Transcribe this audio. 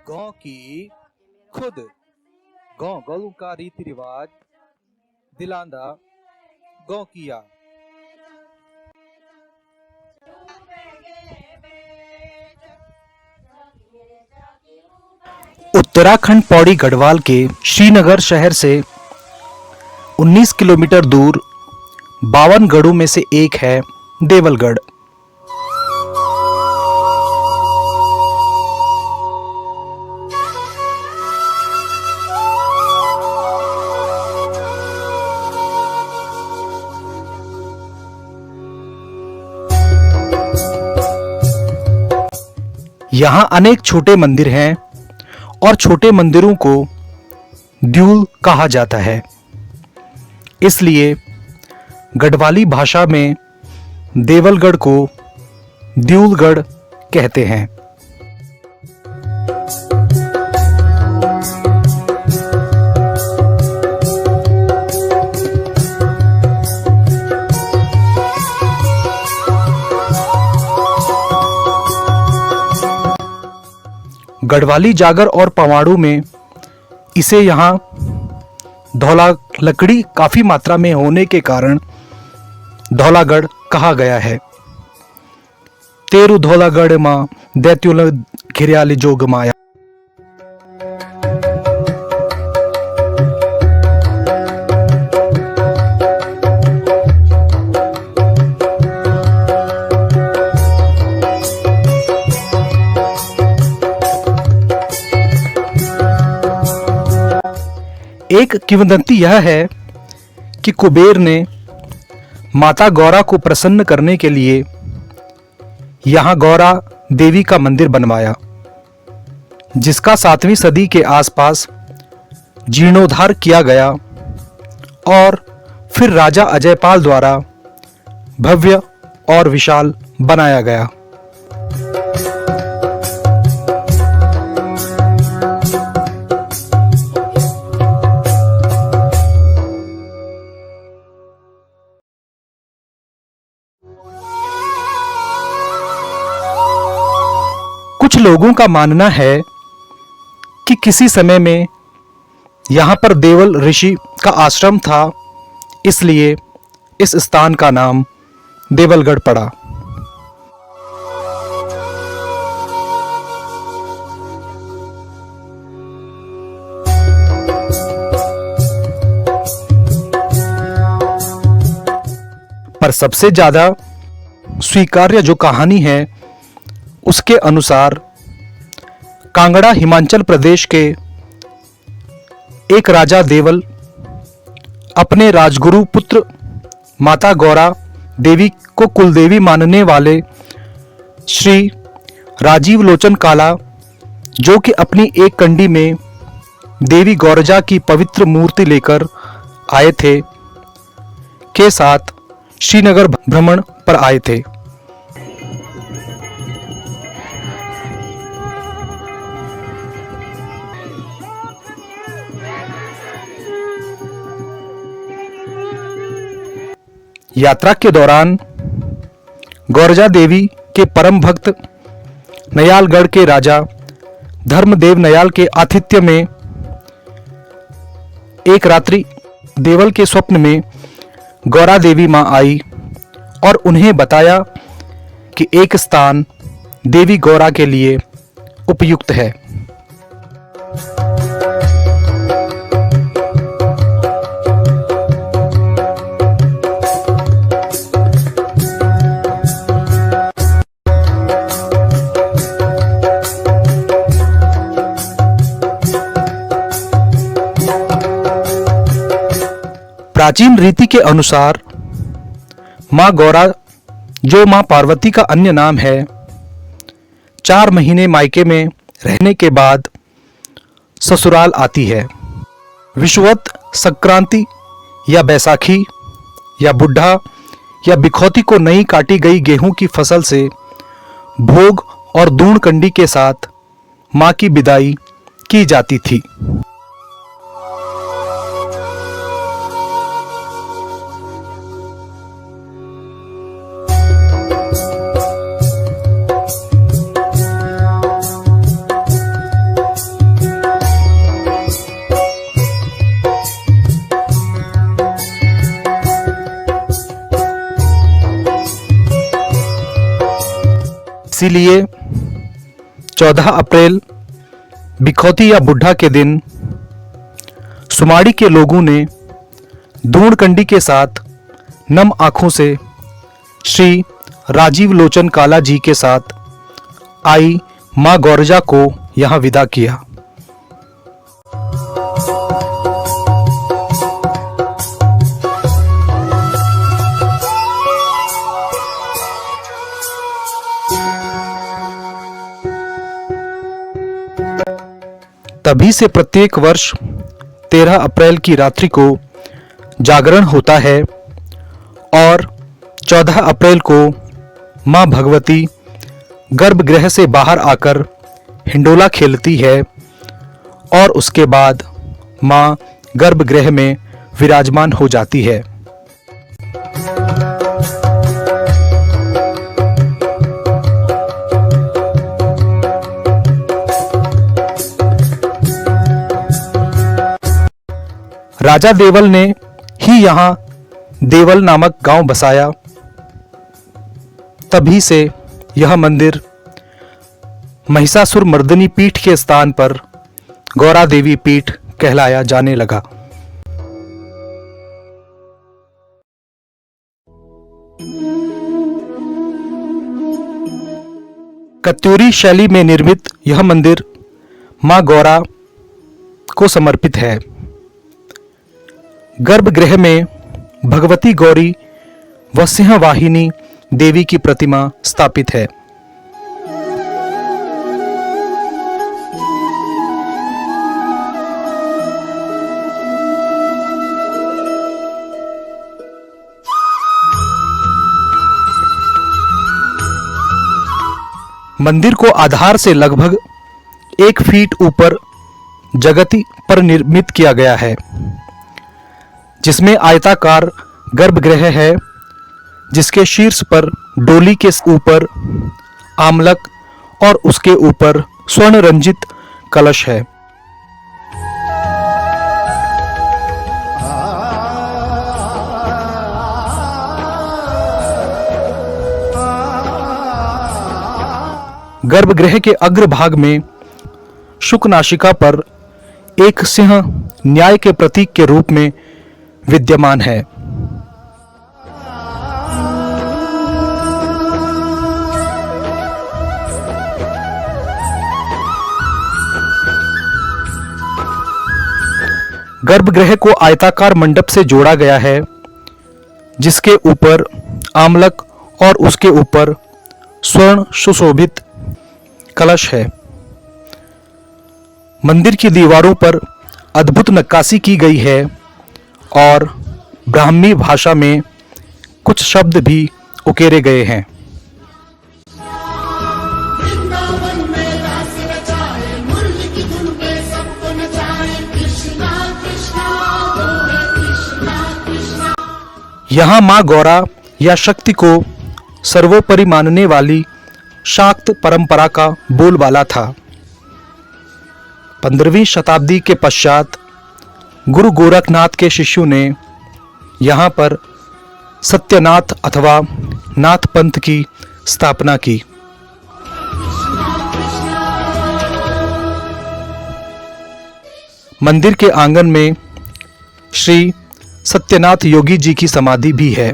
गांव की खुद गांव गलू का रीति रिवाज दिलांदा गांव किया। उत्तराखंड पौड़ी गढ़वाल के श्रीनगर शहर से 19 किलोमीटर दूर 52 गढ़ों में से एक है देवलगढ़। यहाँ अनेक छोटे मंदिर हैं और छोटे मंदिरों को द्यूल कहा जाता है, इसलिए गढ़वाली भाषा में देवलगढ़ को द्यूलगढ़ कहते हैं। गढ़वाली जागर और पवाड़ों में इसे यहाँ धौला लकड़ी काफी मात्रा में होने के कारण धौलागढ़ कहा गया है। तेरु धौलागढ़ मां दैत्युल घिरयाली जोग माया। एक किंवदंती यह है कि कुबेर ने माता गौरा को प्रसन्न करने के लिए यहाँ गौरा देवी का मंदिर बनवाया, जिसका 7वीं सदी के आसपास जीर्णोद्धार किया गया और फिर राजा अजयपाल द्वारा भव्य और विशाल बनाया गया। कुछ लोगों का मानना है कि किसी समय में यहाँ पर देवल ऋषि का आश्रम था, इसलिए इस स्थान का नाम देवलगढ़ पड़ा। पर सबसे ज्यादा स्वीकार्य जो कहानी है उसके अनुसार कांगड़ा हिमाचल प्रदेश के एक राजा देवल अपने राजगुरु पुत्र माता गौरा देवी को कुलदेवी मानने वाले श्री राजीव लोचन काला, जो कि अपनी एक कंडी में देवी गौरजा की पवित्र मूर्ति लेकर आए थे, के साथ श्रीनगर भ्रमण पर आए थे। यात्रा के दौरान गौरजा देवी के परम भक्त नयालगढ़ के राजा धर्मदेव नयाल के आतिथ्य में एक रात्रि देवल के स्वप्न में गौरा देवी मां आई और उन्हें बताया कि एक स्थान देवी गौरा के लिए उपयुक्त है। प्राचीन रीति के अनुसार मां गौरा, जो मां पार्वती का अन्य नाम है, 4 महीने मायके में रहने के बाद ससुराल आती है। विषुवत संक्रांति या बैसाखी या बुढ़ा या बिखौती को नई काटी गई गेहूं की फसल से भोग और दून कंडी के साथ मां की विदाई की जाती थी। इसीलिए 14 अप्रैल बिखौती या बुढ़ा के दिन सुमाड़ी के लोगों ने धूणकंडी के साथ नम आंखों से श्री राजीव लोचन काला जी के साथ आई मां गौरजा को यहां विदा किया। तभी से प्रत्येक वर्ष 13 अप्रैल की रात्रि को जागरण होता है और 14 अप्रैल को मां भगवती गर्भगृह से बाहर आकर हिंडोला खेलती है और उसके बाद मां गर्भगृह में विराजमान हो जाती है। राजा देवल ने ही यहाँ देवल नामक गांव बसाया। तभी से यह मंदिर महिषासुर मर्दिनी पीठ के स्थान पर गौरा देवी पीठ कहलाया जाने लगा। कत्यूरी शैली में निर्मित यह मंदिर मां गौरा को समर्पित है। गर्भगृह में भगवती गौरी व सिंहवाहिनी देवी की प्रतिमा स्थापित है। मंदिर को आधार से लगभग 1 फीट ऊपर जगति पर निर्मित किया गया है, जिसमें आयताकार गर्भगृह है, जिसके शीर्ष पर डोली के ऊपर आमलक और उसके ऊपर स्वर्ण रंजित कलश है। गर्भगृह के अग्रभाग में शुकनाशिका पर एक सिंह न्याय के प्रतीक के रूप में विद्यमान है। गर्भगृह को आयताकार मंडप से जोड़ा गया है, जिसके ऊपर आमलक और उसके ऊपर स्वर्ण सुशोभित कलश है। मंदिर की दीवारों पर अद्भुत नक्काशी की गई है और ब्राह्मी भाषा में कुछ शब्द भी उकेरे गए हैं। यहाँ मां गौरा या शक्ति को सर्वोपरि मानने वाली शाक्त परंपरा का बोलबाला था। 15वीं शताब्दी के पश्चात गुरु गोरखनाथ के शिष्यों ने यहाँ पर सत्यनाथ अथवा नाथ पंथ की स्थापना की। मंदिर के आंगन में श्री सत्यनाथ योगी जी की समाधि भी है।